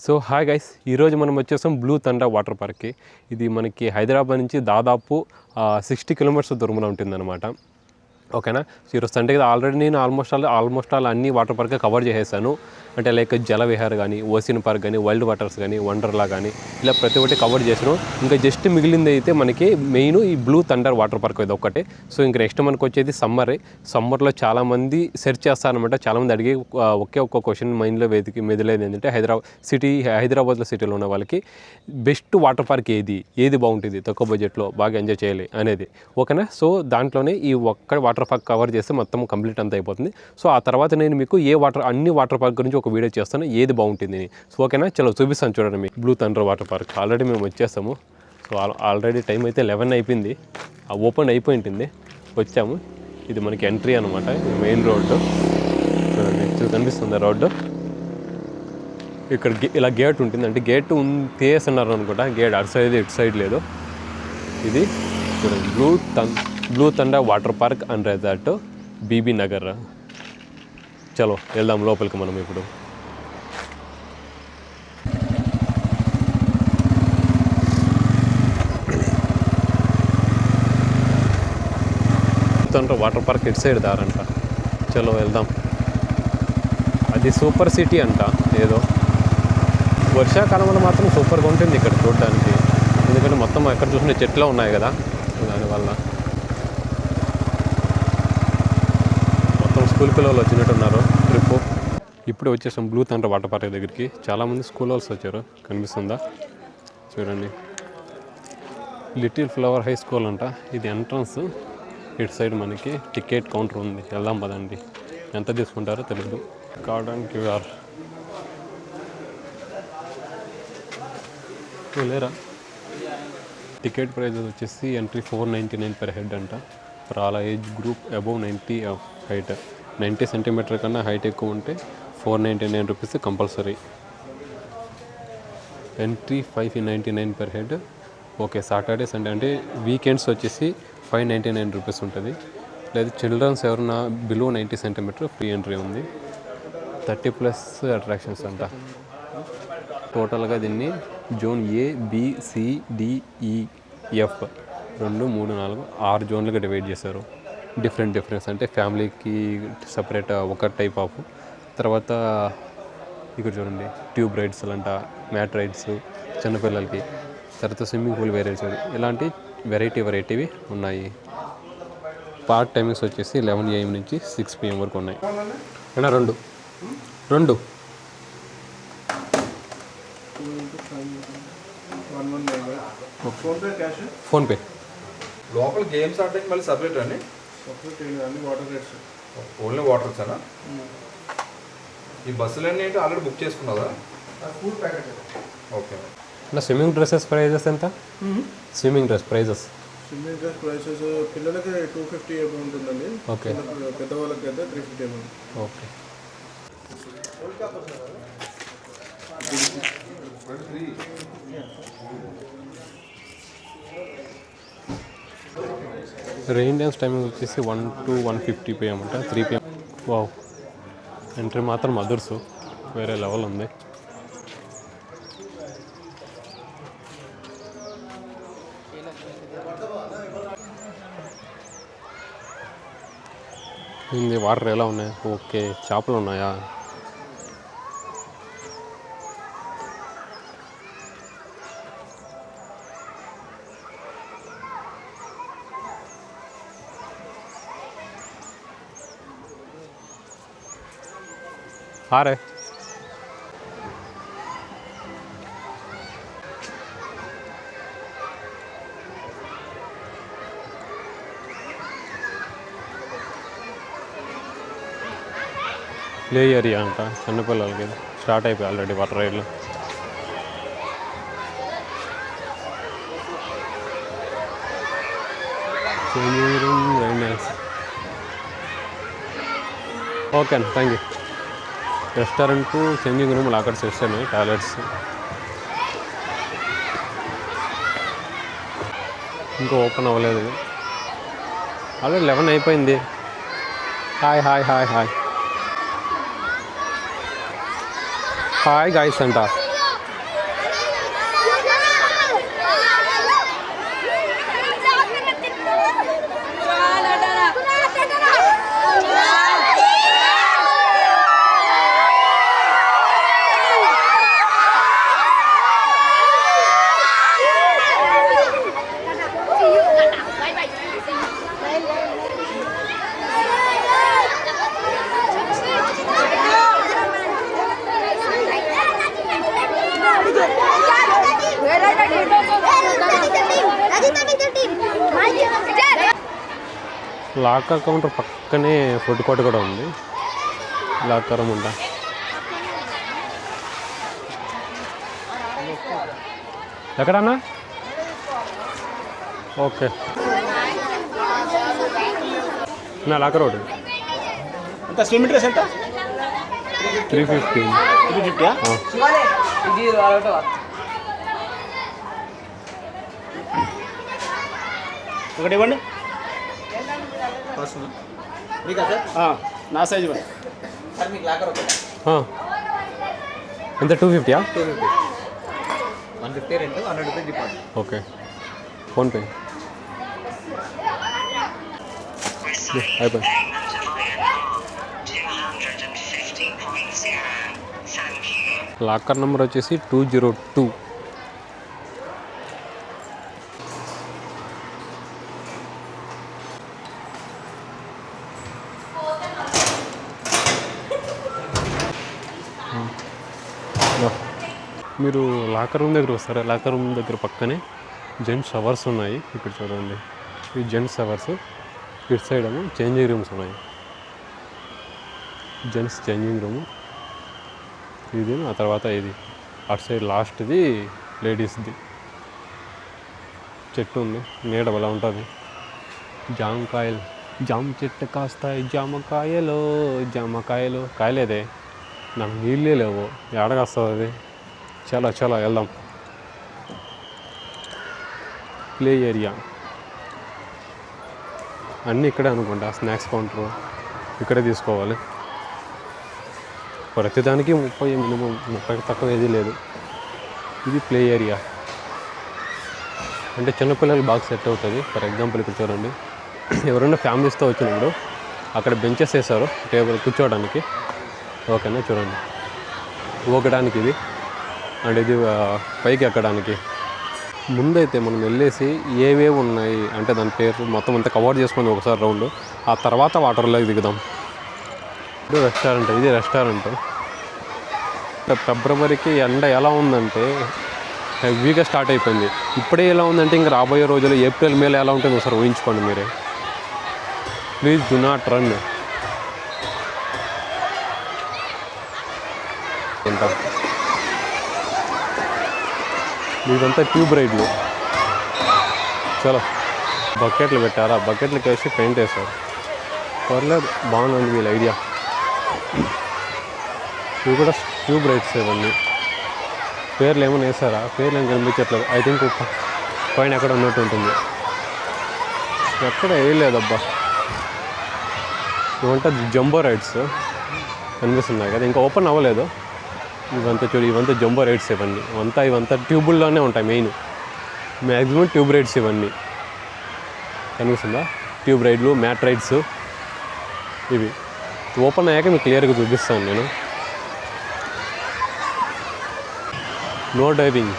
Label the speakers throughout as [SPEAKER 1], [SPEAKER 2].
[SPEAKER 1] So hi guys, ఈరోజు మనం వచ్చేసాం బ్లూ థండర్ వాటర్ పార్క్కి. ఇది మనకి హైదరాబాద్ నుంచి దాదాపు 60 కిలోమీటర్స్ దూరంలో ఉంటుందన్నమాట. ఓకేనా. సో ఈరోజు సండే కదా, ఆల్రెడీ నేను ఆల్మోస్ట్ ఆల్ అన్ని వాటర్ పార్క్ కవర్ చేసేసాను. అంటే లైక్ జలవిహార్ కానీ, ఓసియన్ పార్క్ కానీ, వైల్డ్ వాటర్స్ కానీ, వండర్లా కానీ, ఇలా ప్రతి ఒక్కటి కవర్ చేసాను. ఇంకా జస్ట్ మిగిలింది అయితే మనకి మెయిన్ ఈ బ్లూ థండర్ వాటర్ పార్క్ ఇది ఒక్కటే. సో ఇంకా నెక్స్ట్ మనకు వచ్చేది సమ్మర్లో చాలామంది సెర్చ్ చేస్తారనమాట. చాలామంది అడిగే ఒక్క క్వశ్చన్ మైండ్లో మెదిలేదు ఏంటంటే హైదరాబాద్లో సిటీలో ఉన్న వాళ్ళకి బెస్ట్ వాటర్ పార్క్ ఏది బాగుంటుంది, తక్కువ బడ్జెట్లో బాగా ఎంజాయ్ చేయాలి అనేది. ఓకేనా. సో దాంట్లోనే ఈ ఒక్క వాటర్ పార్క్ కవర్ చేస్తే మొత్తం కంప్లీట్ అంతా అయిపోతుంది. సో ఆ తర్వాత నేను మీకు అన్ని వాటర్ పార్క్ గురించి ఒక వీడియో చేస్తాను, ఏది బాగుంటుంది. సో ఓకేనా, చలో చూపిస్తాను చూడండి మీకు blue thunder water park. Already మేము వచ్చేసాము. సో ఆల్రెడీ టైం అయితే 11 అయిపోయింది, ఓపెన్ అయిపోయి ఉంటుంది. వచ్చాము. ఇది మనకి ఎంట్రీ అనమాట, మెయిన్ రోడ్డు. చూడండి, కనిపిస్తుంది రోడ్డు. ఇక్కడ ఇలా గేట్ ఉంటుంది, అంటే గేట్ తీసేస్తున్నారు అనుకుంటా. గేట్ అటు సైడ్ ఇటు సైడ్ లేదు. ఇది చూడండి, blue thunder water park and resort, Bibinagar. చలో వెళ్దాం లోపలికి మనం ఇప్పుడు. థండర్ వాటర్ పార్క్ ఇటు సైడ్ దారంట. చలో వెళ్దాం. అది సూపర్ సిటీ అంట ఏదో. వర్షాకాలంలో మాత్రం సూపర్గా ఉంటుంది ఇక్కడ చూడడానికి, ఎందుకంటే మొత్తం ఎక్కడ చూసిన చెట్లు ఉన్నాయి కదా, దానివల్ల మొత్తం స్కూల్ పిల్లలు వచ్చినట్టున్నారు ట్రిప్. ఇప్పుడు వచ్చేసాం బ్లూ థండర్ వాటర్ పార్క్ దగ్గరికి. చాలామంది స్కూల్ వాళ్ళస్ వచ్చారు, కనిపిస్తుందా చూడండి. లిటిల్ ఫ్లవర్ హై స్కూల్ అంట ఇది ఎంట్రన్స్. ఇటు సైడ్ మనకి టికెట్ కౌంటర్ ఉంది, వెళ్దాం పదండి. ఎంత తీసుకుంటారో తెలియదు. కార్డ్ అండ్ క్యూఆర్ లేరా. టికెట్ ప్రైస్ వచ్చేసి ఎంట్రీ 499 per head అంట. For all age group above 90 height. 90 centimetre కన్నా హైట్ ఎక్కువ ఉంటే 499 rupees compulsory. Entry 599 per head. Okay, Saturday Sunday అంటే వీకెండ్స్ వచ్చేసి 599 రూపీస్ ఉంటుంది. లేదా చిల్డ్రన్స్ ఎవరన్నా బిలో 90 సెంటీమీటర్ ఫ్రీ ఎంట్రీ ఉంది. 30+ అట్రాక్షన్స్ అంట. టోటల్గా దీన్ని zone A, B, C, D, E, F 2, 3, 4, 6 జోన్లుగా divide చేశారు. డిఫరెన్స్ అంటే ఫ్యామిలీకి సపరేట్ ఒక టైప్ ఆఫ్. తర్వాత ఇక్కడ చూడండి, ట్యూబ్ రైడ్స్ అంట, మ్యాట్ రైడ్స్ చిన్నపిల్లలకి. తర్వాత స్విమ్మింగ్ పూల్ వేరే ఇలాంటి వెరైటీవి ఉన్నాయి. పార్క్ టైమింగ్స్ వచ్చేసి 11 AM నుంచి 6 PM వరకు ఉన్నాయి. అయినా రెండు ఫోన్పే.
[SPEAKER 2] లోపల గేమ్స్ ఆడడానికి మళ్ళీ సపరేట్ అండి. ఓన్లీ వాటర్స్ అనా? ఈ బస్సులన్నీ ఏంటి ఆల్రెడీ బుక్ చేసుకున్నారా? ఓకే.
[SPEAKER 1] నా స్విమ్మింగ్ డ్రెస్సెస్ ప్రైజెస్ ఎంత? స్విమ్మింగ్ డ్రెస్ ప్రైజెస్
[SPEAKER 3] పిల్లలకి 250 ఉంటుందండి.
[SPEAKER 1] ఓకే.
[SPEAKER 3] పెద్దవాళ్ళకి అయితే 350.
[SPEAKER 1] ఓకే. రెయిన్ డ్యాన్స్ టైమింగ్ వచ్చేసి 1 to 1:50 PM అంట. 3 PM. వావ్, ఎంట్రీ మాత్రం అదర్సు వేరే లెవెల్ ఉంది. ఇది వాటర్ ఎలా ఉన్నాయి? ఓకే, చేపలు ఉన్నాయా? आ रहे ప్లే ఏరియా అంట చిన్నపిల్లలకి. స్టార్ట్ అయిపోయి ఆల్రెడీ వాటర్ రైడ్లు. Changing room, rain dance. Okay అండి, thank you. Restaurant, changing room, lockers ఇస్తాను, టాయిలెట్స్. ఇంకా ఓపెన్ అవ్వలేదు, ఆల్రెడీ 11 అయిపోయింది. Hi hi hi hi hi guys అంట. లాకర్ కౌంటర్ పక్కనే ఫుడ్ కోర్ట్ కూడా ఉంది. లాకర్ ఉంటా ఎక్కడన్నా? ఓకే నా లాకర్ ఒకటి
[SPEAKER 4] ఎంత స్విమ్ డ్రెస్ ఎంత?
[SPEAKER 1] 350.
[SPEAKER 4] 350 ఒకటి ఇవ్వండి. నా సైజ్ ఇవ్వండి.
[SPEAKER 1] ఎంత 250?
[SPEAKER 2] 150 రెండు 100 రూపీస్ డిపాజిట్.
[SPEAKER 1] ఓకే ఫోన్పే అయిపోయింది. లాకర్ నెంబర్ వచ్చేసి 202. మీరు లాకర్ రూమ్ దగ్గర వస్తారా? లాకర్ రూమ్ దగ్గర పక్కనే జెంట్స్ షవర్స్ ఉన్నాయి. ఇక్కడ చూడండి, ఈ జెంట్స్ షవర్స్. ఇటు సైడ్ ఏమో చేంజింగ్ రూమ్స్ ఉన్నాయి. జెంట్స్ చేంజింగ్ రూము ఇది, ఆ తర్వాత ఇది అటు సైడ్ లాస్ట్ది లేడీస్ది. చెట్టు ఉంది, నీడ ఎలా ఉంటుంది. జామకాయలు, జామ చెట్టు కాస్తాయి జామకాయలు, జామకాయలు కాయలేదే, నాకు నీళ్ళే లేవు, ఏడగాస్తుంది అది. చాలా చాలా వెళ్దాం. ప్లే ఏరియా అన్నీ ఇక్కడే అనుకుంటా. స్నాక్స్ కౌంటరు ఇక్కడే తీసుకోవాలి. ప్రతిదానికి 30 మినిమం, 30 తక్కువ ఏది లేదు. ఇది ప్లే ఏరియా అంటే చిన్నపిల్లలకి బాగా సెట్ అవుతుంది. ఫర్ ఎగ్జాంపుల్ ఇక్కడ చూడండి, ఎవరైనా ఫ్యామిలీస్తో వచ్చినప్పుడు అక్కడ బెంచెస్ వేస్తారు టేబుల్ కూర్చోవడానికి. ఓకేనా, చూడండి ఊగడానికి ఇది, అండ్ ఇది పైకి ఎక్కడానికి. ముందైతే మనం వెళ్ళేసి ఏవేవి ఉన్నాయి అంటే దాని పేరు మొత్తం అంతా కవర్ చేసుకొని ఒకసారి రౌండ్, ఆ తర్వాత వాటర్లోకి దిగుదాం. ఇది రెస్టారెంట్, ఇది రెస్టారెంట్. ఫిబ్రవరికి ఎండ ఎలా ఉందంటే హెవీగా స్టార్ట్ అయిపోయింది. ఇప్పుడే ఎలా ఉందంటే ఇంకా రాబోయే రోజులు ఏప్రిల్ మేలో ఎలా ఉంటుందో ఒకసారి ఊహించుకోండి మీరే. Please do not run. ఇదంతా ట్యూబ్ రైడ్లు. చలో బకెట్లు పెట్టారా, బకెట్లకి వేసి పెయింట్ వేస్తారు. పర్లేదు, బాగుంది వీళ్ళ ఐడియా. ఇవి కూడా ట్యూబ్ రైడ్స్ ఇవన్నీ. పేర్లు ఏమైనా వేస్తారా? పేర్లు ఏం కనిపించట్లేదు. ఐ థింక్ పైన ఎక్కడ ఉన్నట్టు ఉంటుంది. ఎక్కడ వేయలేదబ్బా. ఇవంతా జంబో రైడ్స్ కనిపిస్తున్నాయి కదా, ఇంకా ఓపెన్ అవ్వలేదు. ఇవంతా చూడు, ఇవంతా జంబో రైడ్స్ ఇవన్నీ. ఇవంతా ట్యూబుల్లోనే ఉంటాయి. మెయిన్ మ్యాక్సిమం ట్యూబ్ రైడ్స్ ఇవన్నీ. కనిపిస్తుందా? ట్యూబ్ రైడ్లు, మ్యాట్ రైడ్స్ ఇవి. ఓపెన్ అయ్యాక మీకు క్లియర్గా చూపిస్తాను నేను. నో డైవింగ్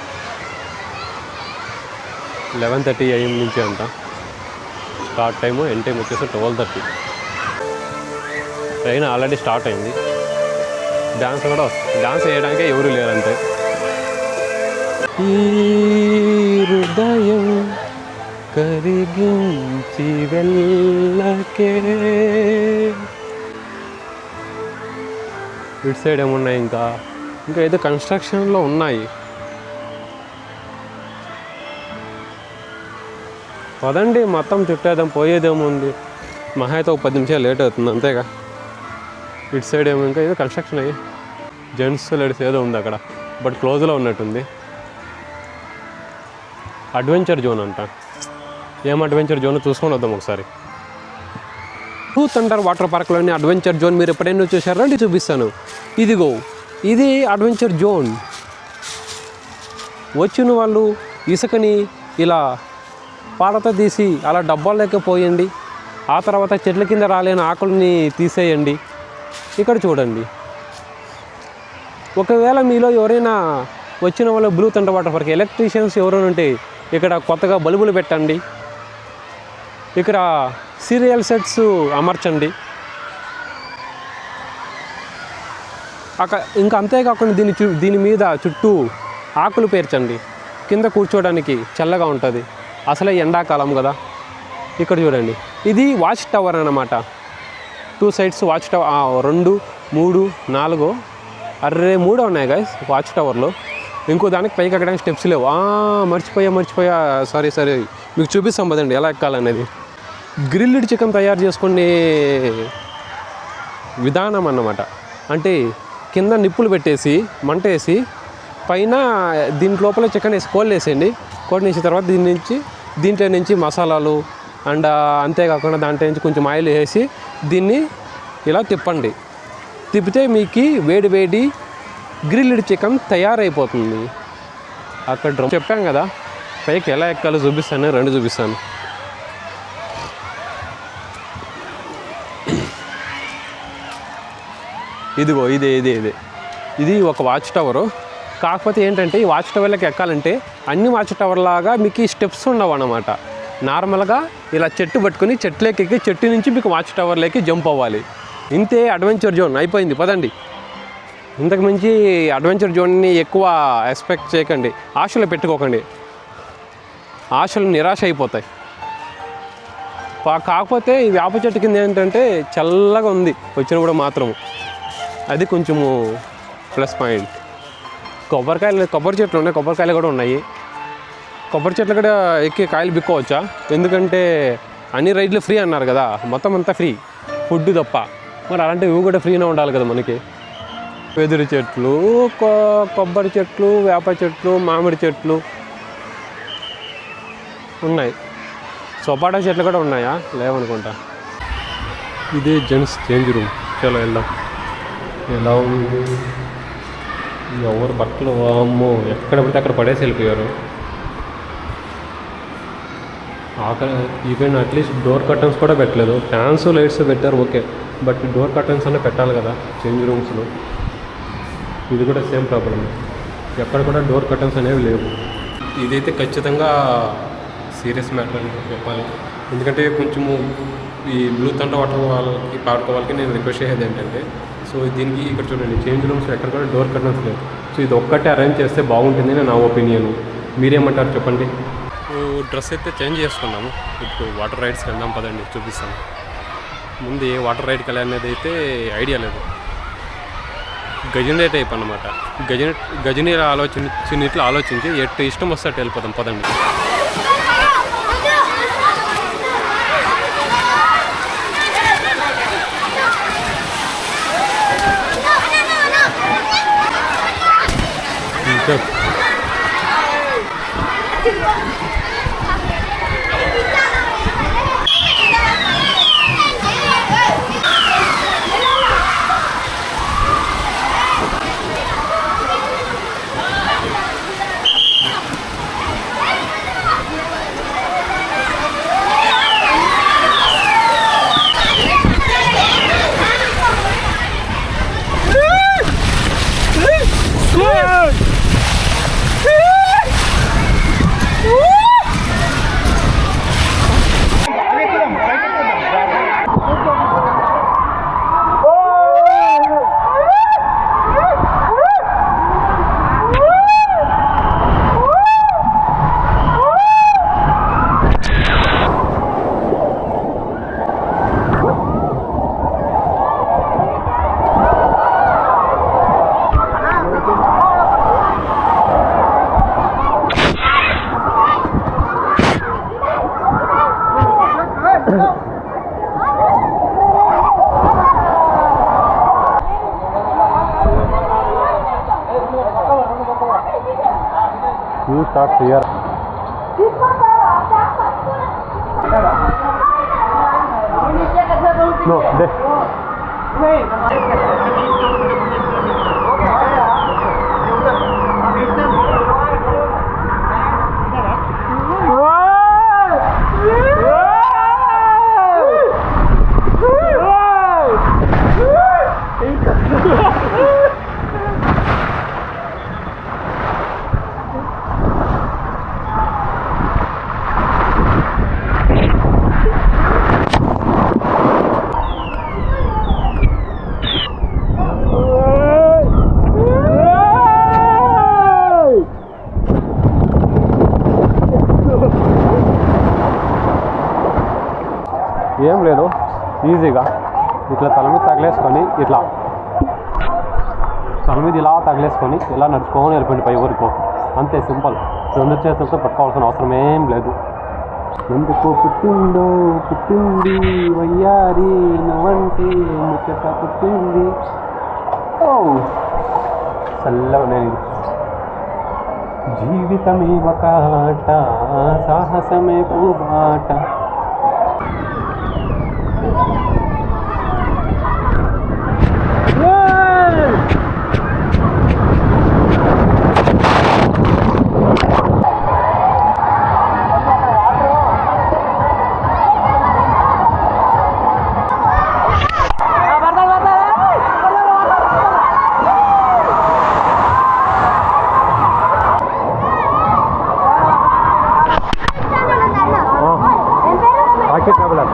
[SPEAKER 1] 11:30 AM నుంచి అంట స్టార్ట్ టైము. ఎండ్ టైం వచ్చేసి 12:30. ట్రైన్ ఆల్రెడీ స్టార్ట్ అయింది. డాన్స్ కూడా వస్తుంది. డాన్స్ చేయడానికే ఎవరు లేరంతే. ఈ హృదయం కరిగించి వెళ్ళకే. ఇటు సైడ్ ఏమున్నాయి, ఇంకా ఏదో కన్స్ట్రక్షన్లో ఉన్నాయి. పదండి మొత్తం చుట్టేద్దాం, పోయేదేముంది. మహా అయితే ఒక 10 నిమిషాలు లేట్ అవుతుంది అంతేగా. ఇటు సైడ్ ఏమో ఇంకా ఏదో కన్స్ట్రక్షన్ అయ్యి జెంట్స్ లేడీస్ ఏదో ఉంది అక్కడ, బట్ క్లోజ్లో ఉన్నట్టుంది. అడ్వెంచర్ జోన్ అంట. ఏం అడ్వెంచర్ జోన్ చూసుకొని వద్దాం ఒకసారి. బ్లూ థండర్ వాటర్ పార్క్లోని అడ్వెంచర్ జోన్ మీరు ఎప్పుడైనా చూసారా అంటే చూపిస్తాను. ఇదిగో ఇది అడ్వెంచర్ జోన్. వచ్చిన వాళ్ళు ఇసుకని ఇలా పాలతో తీసి అలా డబ్బాల్లోకి పోయండి. ఆ తర్వాత చెట్ల కింద రాలేని ఆకుల్ని తీసేయండి. ఇక్కడ చూడండి, ఒకవేళ మీలో ఎవరైనా వచ్చిన వాళ్ళు blue thunder water park electricians ఎవరైనా ఉంటే ఇక్కడ కొత్తగా బల్బులు పెట్టండి. ఇక్కడ సీరియల్ సెట్స్ అమర్చండి. ఇంకా అంతేకాకుండా దీని మీద చుట్టూ ఆకులు పేర్చండి. కింద కూర్చోవడానికి చల్లగా ఉంటుంది. అసలే ఎండాకాలం కదా, ఇక్కడ చూడండి, ఇది వాచ్ టవర్ అన్నమాట. 2 సైడ్స్ వాచ్ టవర్, 2 3 4 అర్రే 3 ఉన్నాయి గైస్ వాచ్ టవర్లో. ఇంకో దానికి పైకి ఎక్కడానికి స్టెప్స్ లేవు. మర్చిపోయా సారీ మీకు చూపిస్తాం పదండి ఎలా ఎక్కాలనేది. గ్రిల్డ్ చికెన్ తయారు చేసుకునే విధానం అన్నమాట. అంటే కింద నిప్పులు పెట్టేసి మంట వేసి పైన దీని లోపల చికెన్ వేసి కోళ్ళు వేసేయండి. కోడిని వేసిన తర్వాత దీంట్లో నుంచి మసాలాలు అండ్ అంతేకాకుండా దాంట్లో నుంచి కొంచెం ఆయిల్ వేసి దీన్ని ఇలా తిప్పండి. తిప్పితే మీకు వేడి గ్రిల్డ్ చికెన్ తయారైపోతుంది. అక్కడ చెప్పాం కదా పైకి ఎలా ఎక్కాలో చూపిస్తాను, 2 చూపిస్తాను. ఇదిగో ఇదే ఇది ఒక వాచ్ టవరు. కాకపోతే ఏంటంటే ఈ వాచ్ టవర్లకి ఎక్కాలంటే అన్ని వాచ్ టవర్ లాగా మీకు ఈ స్టెప్స్ ఉండవు అన్నమాట. నార్మల్గా ఇలా చెట్టు పట్టుకుని చెట్లోకి ఎక్కి చెట్టు నుంచి మీకు వాచ్ టవర్లోకి జంప్ అవ్వాలి. ఇంతే అడ్వెంచర్ జోన్ అయిపోయింది. పదండి, ఇంతకు మించి అడ్వెంచర్ జోన్ని ఎక్కువ ఎక్స్పెక్ట్ చేయకండి, ఆశలు పెట్టుకోకండి, ఆశలు నిరాశ అయిపోతాయి. కాకపోతే ఈ వేప చెట్టు కింద ఏంటంటే చల్లగా ఉంది వచ్చినప్పుడు మాత్రం, అది కొంచెము ప్లస్ పాయింట్. కొబ్బరి చెట్లు ఉన్నాయి, కొబ్బరికాయలు కూడా ఉన్నాయి. కొబ్బరి చెట్లు కూడా ఎక్కి కాయలు బిక్కోవచ్చా? ఎందుకంటే అన్ని రైడ్లు ఫ్రీ అన్నారు కదా, మొత్తం అంతా ఫ్రీ, ఫుడ్ తప్ప. మరి అలాంటివి ఇవి కూడా ఫ్రీనే ఉండాలి కదా మనకి. వెదురు చెట్లు, కొబ్బరి చెట్లు, వేప చెట్లు, మామిడి చెట్లు ఉన్నాయి. సపోటా చెట్లు కూడా ఉన్నాయా? లేవనుకుంటా. ఇదే జెంట్స్ చేంజ్ రూమ్. చలో వెళ్దాం. ఎలా ఉంది? ఎవరు బట్టలు అమ్మో ఎక్కడ పడితే అక్కడ పడేసి వెళ్ళిపోయారు. ఈవెన్ అట్లీస్ట్ డోర్ కర్టన్స్ కూడా పెట్టలేదు. ఫ్యాన్స్ లైట్స్ పెట్టారు ఓకే, బట్ డోర్ కర్టన్స్ అన్న పెట్టాలి కదా చేంజ్ రూమ్స్లో. ఇది కూడా సేమ్ ప్రాబ్లం, ఎక్కడ కూడా డోర్ కర్టన్స్ అనేవి లేవు. ఇదైతే ఖచ్చితంగా సీరియస్ మ్యాటర్ అని చెప్పాలి. ఎందుకంటే కొంచెము ఈ బ్లూ థండర్ వాటర్ వాళ్ళకి పాడుకోవాలకి నేను రిక్వెస్ట్ చేసేది ఏంటంటే, సో దీనికి ఇక్కడ చూడండి చేంజ్ రూమ్స్ ఎక్కడ కూడా డోర్ కర్టన్స్ లేవు. సో ఇది ఒక్కటే అరేంజ్ చేస్తే బాగుంటుంది అని నా ఒపీనియన్. మీరేమంటారు చెప్పండి. డ్రెస్ అయితే చేంజ్ చేసుకున్నాము. ఇప్పుడు వాటర్ రైడ్స్కి వెళ్దాం పదండి, చూపిస్తాను. ముందు ఏ వాటర్ రైడ్కి వెళ్ళనేది అయితే ఐడియా లేదు. గజనీ టైప్ అన్నమాట. గజనీ ఆలోచించి ఎట్టు ఇష్టం వస్తే అటు వెళ్ళిపోతాం పదండి. You start here. No, this. ఏం లేదు, ఈజీగా ఇట్లా తల మీద తగిలేసుకొని ఇట్లా తల మీద ఇలా తగిలేసుకొని ఇలా నడుచుకొని వెళ్ళిపోయింది పై ఊరికో, అంతే సింపుల్. 2 చేతులతో పట్టుకోవాల్సిన అవసరం ఏం లేదు. ఎందుకు పుట్టింది వయ్యారి నువ్వంటే ముచ్చట పుట్టింది. ఓ చల్లగా నేను జీవితమే ఒక ఆట, సాహసమే పూబాట. Rocket traveller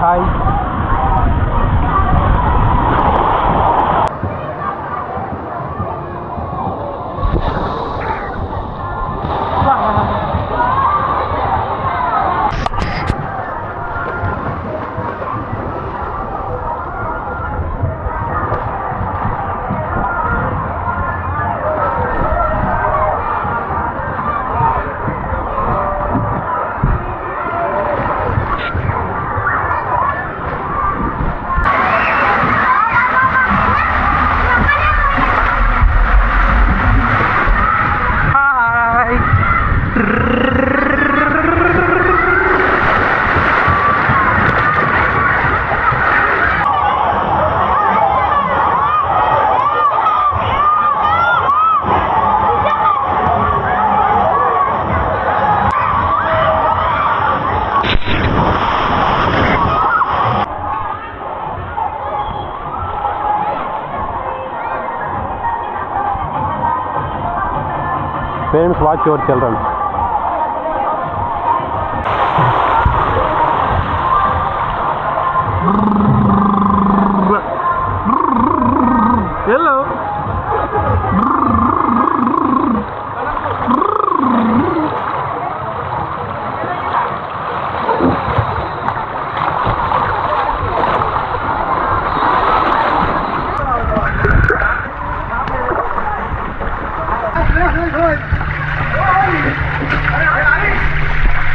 [SPEAKER 1] hi. Parents, watch your children. Hello.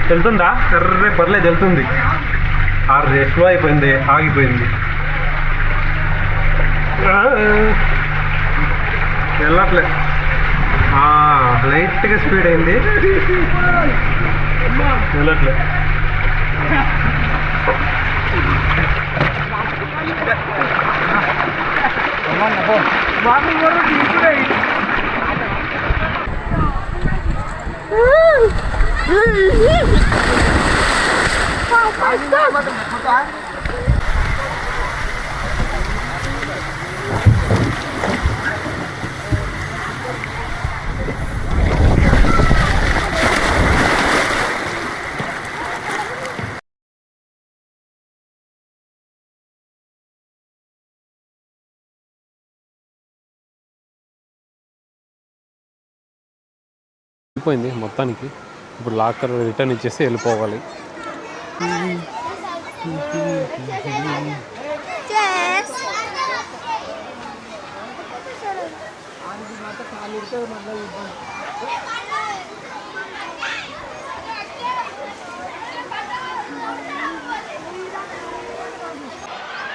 [SPEAKER 1] వెళ్తుందా? సర్రే పర్లేదు, వెళ్తుంది. స్లో అయిపోయింది, ఆగిపోయింది. వెళ్ళట్లే, లైట్గా స్పీడ్ అయింది, వెళ్ళట్లే. అయిపోయింది మొత్తానికి. ఇప్పుడు లాకర్ రిటర్న్ ఇచ్చేసి వెళ్ళిపోవాలి.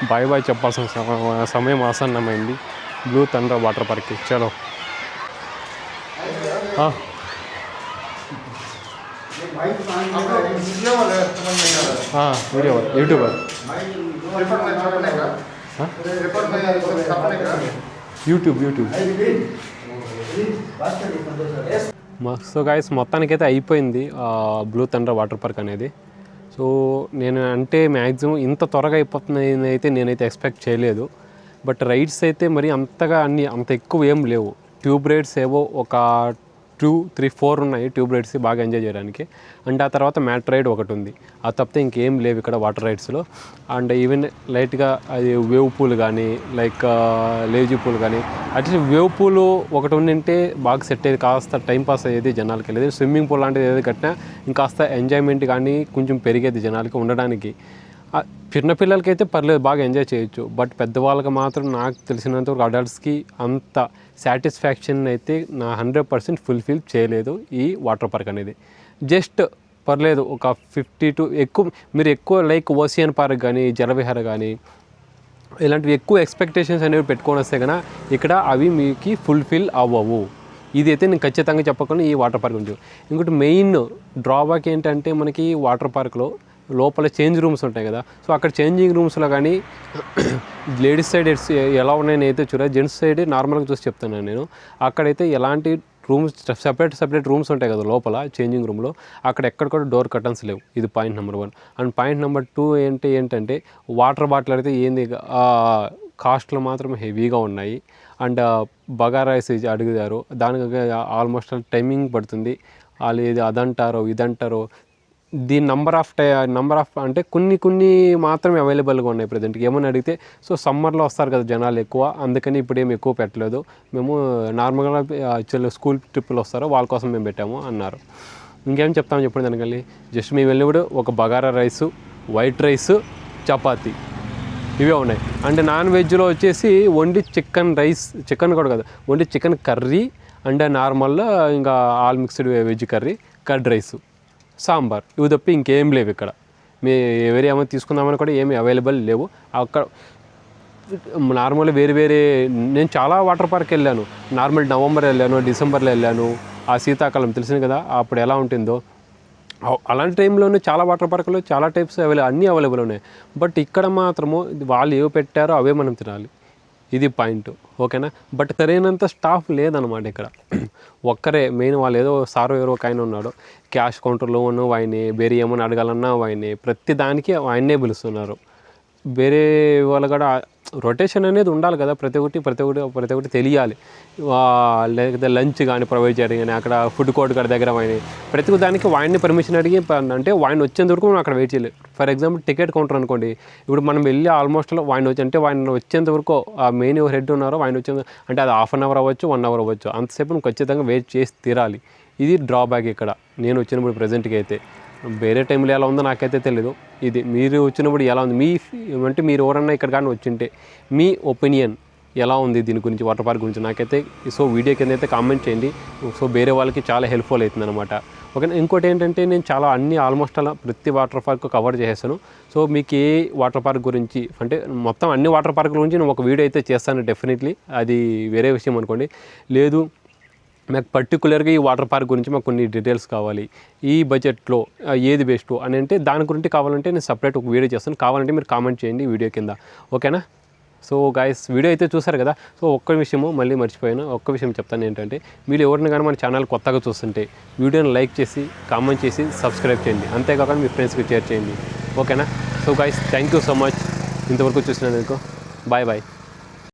[SPEAKER 1] బాయ్ బాయ్ చెప్పాల్సిన సమయం ఆసన్నమైంది బ్లూ థండర్ వాటర్ పార్క్కి. చలో video YouTuber YouTube so guys మొత్తానికైతే అయిపోయింది బ్లూ థండర్ వాటర్ పార్క్ అనేది. సో నేను అంటే మ్యాక్సిమం ఇంత త్వరగా అయిపోతుంది అయితే నేనైతే ఎక్స్పెక్ట్ చేయలేదు. బట్ రైడ్స్ అయితే మరి అంతగా అంత ఎక్కువ ఏం లేవు. ట్యూబ్ రైడ్స్ ఏవో ఒక 2, 3, 4 ఉన్నాయి ట్యూబ్ రైడ్స్ బాగా ఎంజాయ్ చేయడానికి. అండ్ ఆ తర్వాత మ్యాట్ రైడ్ ఒకటి ఉంది. ఆ తప్పితే ఇంకేం లేవు ఇక్కడ వాటర్ రైడ్స్లో. అండ్ ఈవెన్ లైట్గా అది వేవ్ పూల్ కానీ లైక్ లేజీ పూల్ కానీ అట్లీస్ట్ వేవ్ పూల్ ఒకటి ఉండింటే బాగా సెట్ అయ్యేది, కాస్త టైం పాస్ అయ్యేది జనాలకి. వెళ్ళేది స్విమ్మింగ్ పూల్ లాంటిది ఏది కట్టినా ఇంకాస్త ఎంజాయ్మెంట్ కానీ కొంచెం పెరిగేది జనాలకి ఉండడానికి. చిన్నపిల్లలకైతే పర్లేదు, బాగా ఎంజాయ్ చేయొచ్చు. బట్ పెద్దవాళ్ళకి మాత్రం నాకు తెలిసినంతవరకు అడల్ట్స్కి అంత సాటిస్ఫాక్షన్ అయితే నా 100% ఫుల్ఫిల్ చేయలేదు ఈ వాటర్ పార్క్ అనేది. జస్ట్ పర్లేదు ఒక 50 to మీరు ఎక్కువ లైక్ ఓసియన్ పార్క్ కానీ జలవిహార కానీ ఇలాంటివి ఎక్కువ ఎక్స్పెక్టేషన్స్ అనేవి పెట్టుకొని వస్తే కన్నా ఇక్కడ అవి మీకు ఫుల్ఫిల్ అవ్వవు. ఇదైతే నేను ఖచ్చితంగా చెప్పకుండా ఈ వాటర్ పార్క్ గురించి. ఇంకోటి మెయిన్ డ్రాబ్యాక్ ఏంటంటే మనకి వాటర్ పార్క్లో లోపల చేంజ్ రూమ్స్ ఉంటాయి కదా. సో అక్కడ చేంజింగ్ రూమ్స్లో కానీ లేడీస్ సైడ్ ఎలా ఉన్నాయని అయితే చూడాలి. జెంట్స్ సైడ్ నార్మల్గా చూసి చెప్తున్నాను నేను. అక్కడైతే ఎలాంటి రూమ్స్ సపరేట్ రూమ్స్ ఉంటాయి కదా లోపల చేంజింగ్ రూమ్లో, అక్కడ ఎక్కడ కూడా డోర్ కర్టన్స్ లేవు. ఇది point number 1. And point number 2 ఏంటంటే వాటర్ బాటిల్ అయితే ఏంది కాస్ట్లు మాత్రం హెవీగా ఉన్నాయి. అండ్ బగారా రైస్ అడుగుతారు, దానికి ఆల్మోస్ట్ టైమింగ్ పడుతుంది. వాళ్ళు ఇది అదంటారో ఇదంటారో. దీని నంబర్ ఆఫ్ అంటే కొన్ని మాత్రమే అవైలబుల్గా ఉన్నాయి ప్రజెంట్కి. ఏమని అడిగితే సో సమ్మర్లో వస్తారు కదా జనాలు ఎక్కువ, అందుకని ఇప్పుడు ఏమి ఎక్కువ పెట్టలేదు మేము, నార్మల్గా స్కూల్ ట్రిప్పులు వస్తారో వాళ్ళ కోసం మేము పెట్టాము అన్నారు. ఇంకేం చెప్తామని చెప్పండి దానికల్లి. జస్ట్ మేము వెళ్ళినప్పుడు ఒక bagara rice, white rice, chapati ఇవే ఉన్నాయి. అంటే నాన్ వెజ్లో వచ్చేసి ఓన్లీ చికెన్ కూడా కదా, ఓన్లీ చికెన్ కర్రీ అండ్ నార్మల్గా ఇంకా all mixed veg curry, curd rice, sambar, ఇవి తప్పి ఇంకేం లేవు ఇక్కడ. వేరే ఏమైనా తీసుకుందామని కూడా ఏమీ అవైలబుల్ లేవు అక్కడ. నార్మల్గా వేరే నేను చాలా వాటర్ పార్క్ వెళ్ళాను. నార్మల్ నవంబర్ వెళ్ళాను, డిసెంబర్లో వెళ్ళాను. ఆ శీతాకాలం తెలిసింది కదా అప్పుడు ఎలా ఉంటుందో. అలాంటి టైంలోనే చాలా వాటర్ పార్కులు చాలా టైప్స్ అన్నీ అవైలబుల్ ఉన్నాయి. బట్ ఇక్కడ మాత్రము వాళ్ళు ఏవి పెట్టారో అవే మనం తినాలి. ఇది పాయింట్, ఓకేనా. బట్ సరైనంత స్టాఫ్ లేదనమాట ఇక్కడ. ఒక్కరే మెయిన్, వాళ్ళు ఏదో సారో ఎవరో ఒక ఆయన ఉన్నాడు క్యాష్ కౌంటర్లో ఉన్న ఆయనే, వేరే ఏమైనా అడగాలన్నా ఆయనే, ప్రతి దానికి ఆయన్నే పిలుస్తున్నారు. వేరే వాళ్ళు కూడా రొటేషన్ అనేది ఉండాలి కదా, ప్రతి ఒక్కటి తెలియాలి. లేకపోతే లంచ్ కానీ ప్రొవైడ్ చేయడం కానీ, అక్కడ ఫుడ్ కోర్ట్ గారి దగ్గర ఆయన ప్రతి దానికి వాయిన్ని పర్మిషన్ అడిగి, అంటే వాయిన్ వచ్చేంత వరకు మనం అక్కడ వెయిట్ చేయలేదు. ఫర్ ఎగ్జాంపుల్ టికెట్ కౌంటర్ అనుకోండి, ఇప్పుడు మనం వెళ్ళి ఆల్మోస్ట్ వాయిన్ వచ్చేంత వరకు ఆ మెయిన్ ఎవరు హెడ్ ఉన్నారో వాయిన్ వచ్చేంత, అంటే అది 1/2 hour అవ్వచ్చు, 1 hour అవ్వచ్చు, అంతసేపు నువ్వు ఖచ్చితంగా వెయిట్ చేసి తీరాలి. ఇది డ్రాబ్యాక్ ఇక్కడ నేను వచ్చినప్పుడు ప్రజెంట్కి అయితే. వేరే టైంలో ఎలా ఉందో నాకైతే తెలీదు. ఇది మీరు వచ్చినప్పుడు ఎలా ఉంది అంటే మీరు ఎవరన్నా ఇక్కడ కానీ వచ్చింటే మీ ఒపీనియన్ ఎలా ఉంది దీని గురించి, వాటర్ పార్క్ గురించి నాకైతే సో వీడియో కింద అయితే కామెంట్ చేయండి. సో వేరే వాళ్ళకి చాలా హెల్ప్ఫుల్ అవుతుంది అనమాట, ఓకే. ఇంకోటి ఏంటంటే నేను చాలా ఆల్మోస్ట్ అలా ప్రతి వాటర్ పార్క్ కవర్ చేసేస్తాను. సో మీకు ఏ వాటర్ పార్క్ గురించి అంటే మొత్తం అన్ని వాటర్ పార్కుల గురించి నేను ఒక వీడియో అయితే చేస్తాను డెఫినెట్లీ. అది వేరే విషయం అనుకోండి. లేదు నాకు పర్టికులర్గా ఈ వాటర్ పార్క్ గురించి మాకు కొన్ని డీటెయిల్స్ కావాలి, ఈ బడ్జెట్లో ఏది బెస్ట్ అని అంటే దాని గురించి కావాలంటే నేను సపరేట్ ఒక వీడియో చేస్తాను. కావాలంటే మీరు కామెంట్ చేయండి వీడియో కింద, ఓకేనా. సో గైస్ వీడియో అయితే చూసారు కదా. సో ఒక్క విషయము మళ్ళీ మర్చిపోయాను, ఒక్క విషయం చెప్తాను ఏంటంటే మీరు ఎవరిని కానీ మన ఛానల్ కొత్తగా చూస్తుంటే వీడియోని లైక్ చేసి కామెంట్ చేసి సబ్స్క్రైబ్ చేయండి. అంతేకాకుండా మీ ఫ్రెండ్స్కి షేర్ చేయండి, ఓకేనా. So guys thank you so much ఇంతవరకు చూసినందుకు. Bye bye.